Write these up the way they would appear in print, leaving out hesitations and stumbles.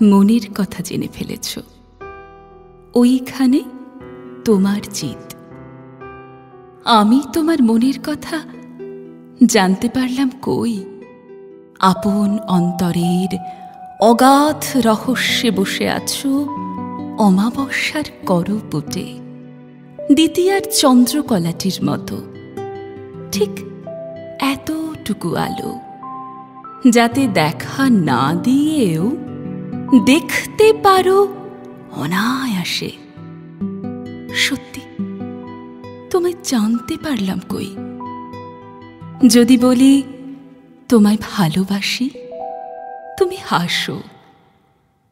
মনের কথা জেনে ফেলেছ। ওইখানে তোমার জিত। আমি তোমার মনের কথা জানতে পারলাম কই? আপন অন্তরের অগাধ রহস্যে বসে আছো অমাবস্যার করপুটে, দ্বিতীয়ার চন্দ্রকলাটির মতো। ঠিক এতটুকু আলো, যাতে দেখা না দিয়েও দেখতে পারো অনায়াসে। সত্যি তোমায় জানতে পারলাম কই? যদি বলি তোমায় ভালোবাসি, তুমি হাসো।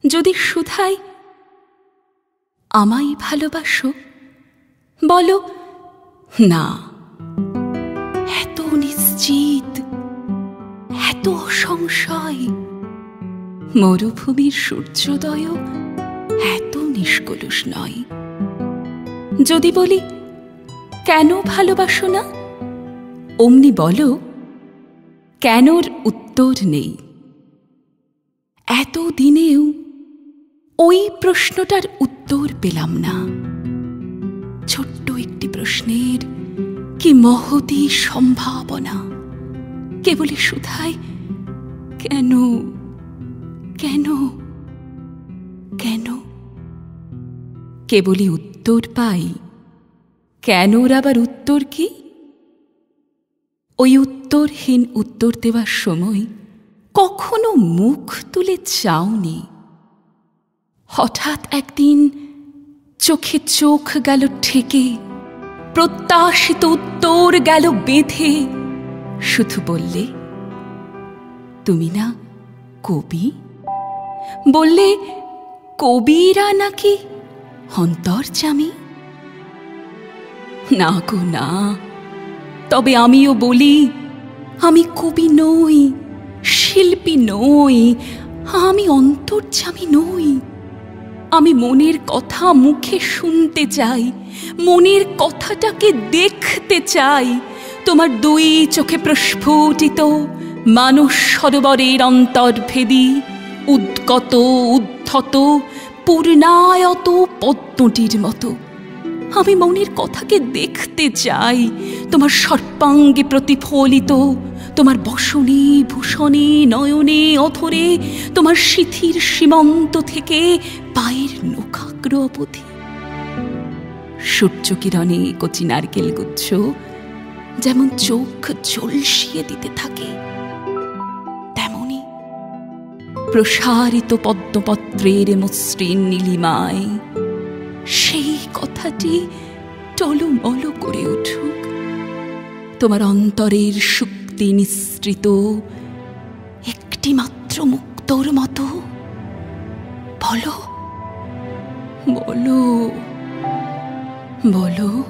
যদি শুধাই আমায় ভালোবাসো, বলো না। এত নিশ্চিত, এত অসংশয়। মরুভূমির সূর্যোদয়ও এত নিষ্কলুষ নয়। যদি বলি কেন ভালোবাসো না, অমনি বলো কেনর উত্তর নেই। এত দিনেও ওই প্রশ্নটার উত্তর পেলাম না। ছোট্ট একটি প্রশ্নের কি মহতী সম্ভাবনা। কেবলই শুধায় কেন, কেন, কেন। কেবলই উত্তর পাই। কেনর আবার উত্তর কি? ওই উত্তরহীন উত্তর দেওয়ার সময় কখনো মুখ তুলে চাওনি। হঠাৎ একদিন চোখে চোখ গেল ঠেকে, প্রত্যাশিত উত্তর গেল বেঁধে। শুধু বললে তুমি না কবি? বললে কবিরা নাকি অন্তর্যামী? না গো না। তবে আমিও বলি আমি কবি নই, শিল্পী নই, আমি অন্তর্যামী নই। আমি মনের কথা মুখে শুনতে চাই, মনের কথাটাকে দেখতে চাই। তোমার দুই চোখে প্রস্ফুটিত মানস সরোবরের অন্তর্ভেদী উদ্গত উদ্ধত পূর্ণায়ত পদ্মটির মতো আমি মনের কথাকে দেখতে চাই। তোমার সর্বাঙ্গে প্রতিফলিত, তোমার বসনে ভূষণে নয়নে অথরে, তোমার শিথির সীমান্ত থেকে পায়ের নখাগ্র অবধি। সূর্যকিরণে কচি নারকেল গুচ্ছ যেমন চোখ ঝলসিয়ে দিতে থাকে, তেমনি প্রসারিত পদ্মপত্রের মসৃণ নীলিমায় সেই কথাটি টলমল করে উঠুক। তোমার অন্তরের শুক্তি নিঃসৃত একটি মাত্র মুক্তোর মতো। বলো, বলো, বলো।